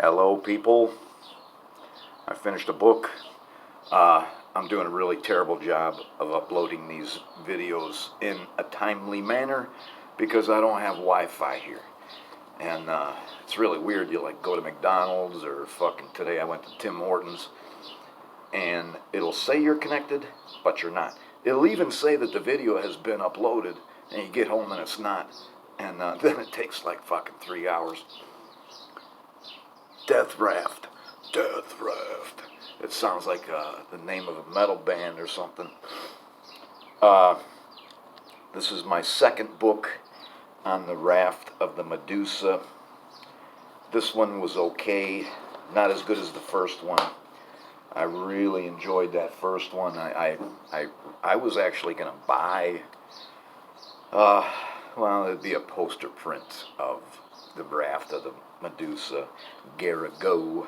Hello, people. I finished a book. I'm doing a really terrible job of uploading these videos in a timely manner because I don't have Wi-Fi here. And it's really weird. You like go to McDonald's or fucking today I went to Tim Hortons and it'll say you're connected, but you're not. It'll even say that the video has been uploaded and you get home and it's not. And then it takes like fucking 3 hours. Raft. Death Raft. It sounds like the name of a metal band or something. This is my second book on the Raft of the Medusa. This one was okay, not as good as the first one. I really enjoyed that first one. I was actually going to buy, it'd be a poster print of the Raft of the Medusa, Garrigo.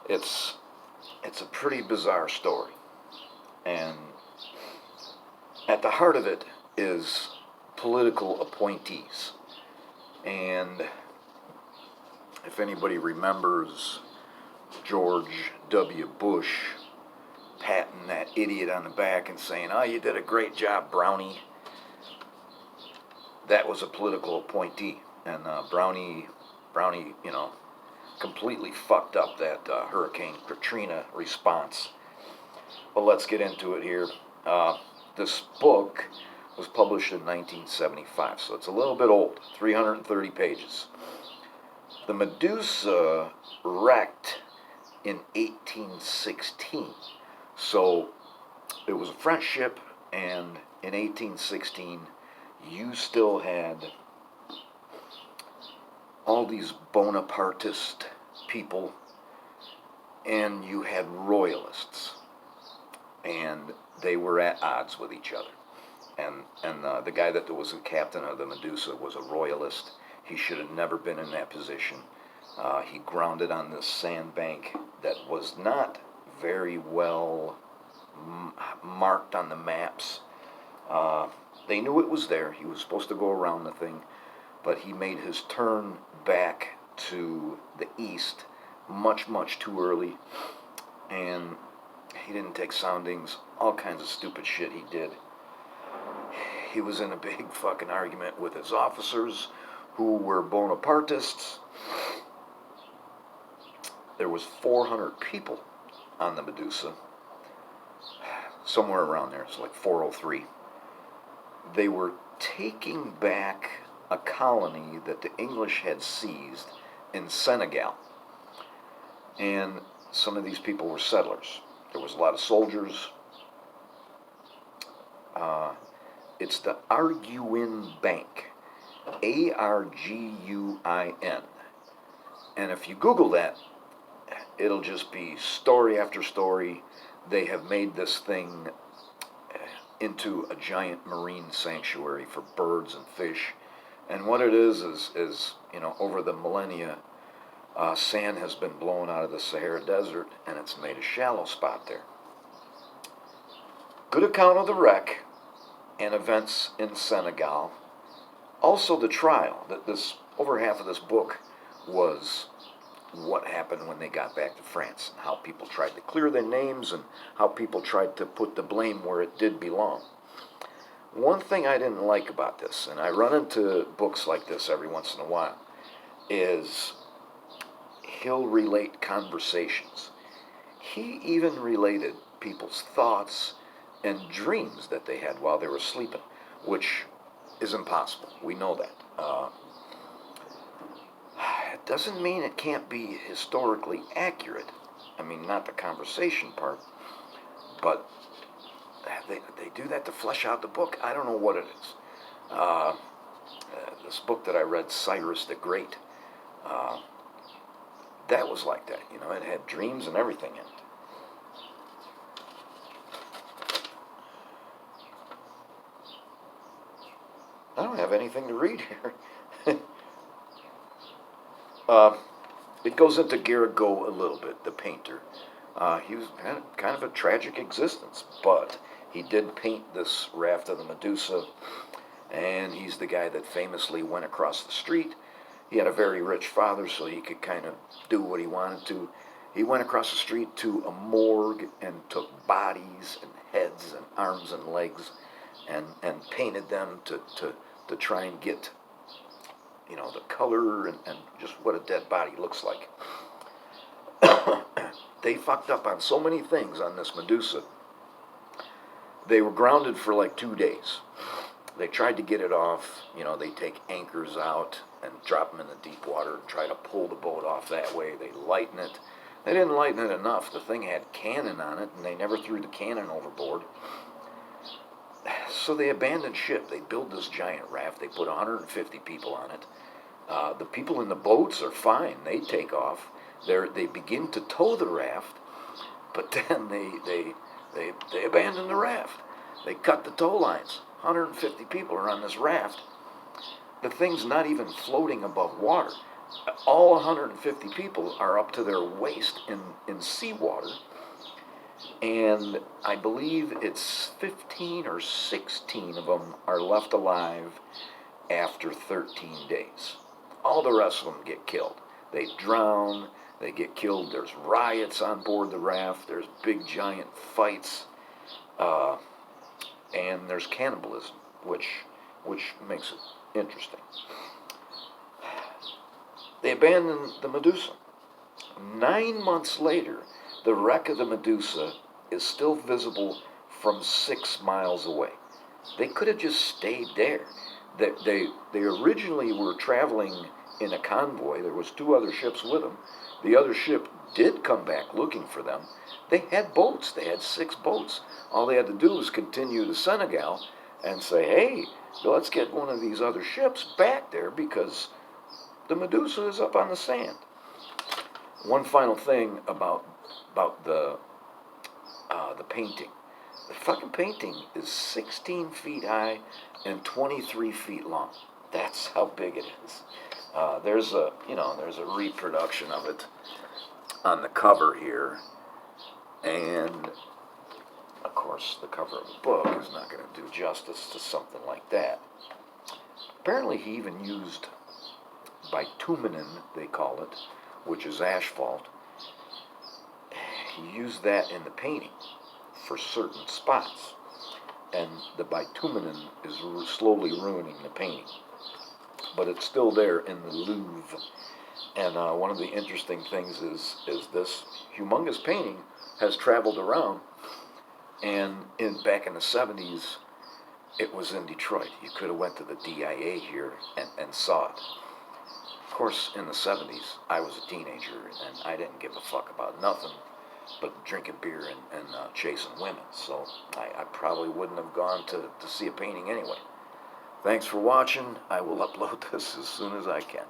It's a pretty bizarre story, and at the heart of it is political appointees. And if anybody remembers George W. Bush patting that idiot on the back and saying, "Oh, you did a great job, Brownie," that was a political appointee, and Brownie, completely fucked up that Hurricane Katrina response. But let's get into it here. This book was published in 1975, so it's a little bit old, 330 pages. The Medusa wrecked in 1816, so it was a French ship, and in 1816, you still had all these Bonapartist people, and you had royalists, and they were at odds with each other. And the guy that was the captain of the Medusa was a royalist. He should have never been in that position. He grounded on this sandbank that was not very well marked on the maps. They knew it was there. He was supposed to go around the thing, but he made his turn back to the east much, much too early, and he didn't take soundings, all kinds of stupid shit he did. He was in a big fucking argument with his officers who were Bonapartists. There was 400 people on the Medusa, somewhere around there. It's like 403. They were taking back a colony that the English had seized in Senegal. And some of these people were settlers. There was a lot of soldiers. It's the Arguin Bank. Arguin. And if you Google that, it'll just be story after story. They have made this thing into a giant marine sanctuary for birds and fish. And what it is over the millennia, sand has been blown out of the Sahara Desert, and it's made a shallow spot there. Good account of the wreck and events in Senegal. Also the trial. Over half of this book was what happened when they got back to France, and how people tried to clear their names, and how people tried to put the blame where it did belong. One thing I didn't like about this, and I run into books like this every once in a while, is he'll relate conversations. He even related people's thoughts and dreams that they had while they were sleeping, which is impossible. We know that. It doesn't mean it can't be historically accurate. I mean, not the conversation part, but they do that to flesh out the book. I don't know what it is. This book that I read, Cyrus the Great, that was like that. It had dreams and everything in it. I don't have anything to read here. It goes into Garrigo a little bit, the painter. He was kind of a tragic existence, but he did paint this Raft of the Medusa, and he's the guy that famously went across the street he had a very rich father, so he could kind of do what he wanted to. He went across the street to a morgue and took bodies and heads and arms and legs and painted them to try and get, the color and just what a dead body looks like. They fucked up on so many things on this Medusa. They were grounded for like 2 days. They tried to get it off. They take anchors out and drop them in the deep water and try to pull the boat off that way. They lighten it. They didn't lighten it enough. The thing had cannon on it, and they never threw the cannon overboard. So they abandoned ship. They build this giant raft. They put 150 people on it. The people in the boats are fine. They take off. They begin to tow the raft, but then they abandon the raft. They cut the tow lines. 150 people are on this raft. The thing's not even floating above water. All 150 people are up to their waist in seawater, and I believe it's 15 or 16 of them are left alive after 13 days. All the rest of them get killed. They drown, they get killed. There's riots on board the raft. There's big giant fights, and there's cannibalism, which makes it interesting. They abandoned the Medusa. 9 months later, the wreck of the Medusa is still visible from 6 miles away. They could have just stayed there. They originally were traveling in a convoy. There was 2 other ships with them. The other ship did come back looking for them. They had boats. They had 6 boats. All they had to do was continue to Senegal and say, hey, let's get one of these other ships back there because the Medusa is up on the sand. One final thing about the painting. The fucking painting is 16 feet high and 23 feet long. That's how big it is. There's a reproduction of it on the cover here, and of course the cover of the book is not going to do justice to something like that. Apparently he even used bitumen, they call it, which is asphalt. He used that in the painting for certain spots, and the bitumen is slowly ruining the painting, but it's still there in the Louvre. And one of the interesting things is this humongous painting has traveled around, and back in the 70s, it was in Detroit. You could have went to the DIA here and saw it. Of course, in the 70s, I was a teenager, and I didn't give a fuck about nothing but drinking beer and chasing women. So I probably wouldn't have gone to see a painting anyway. Thanks for watching. I will upload this as soon as I can.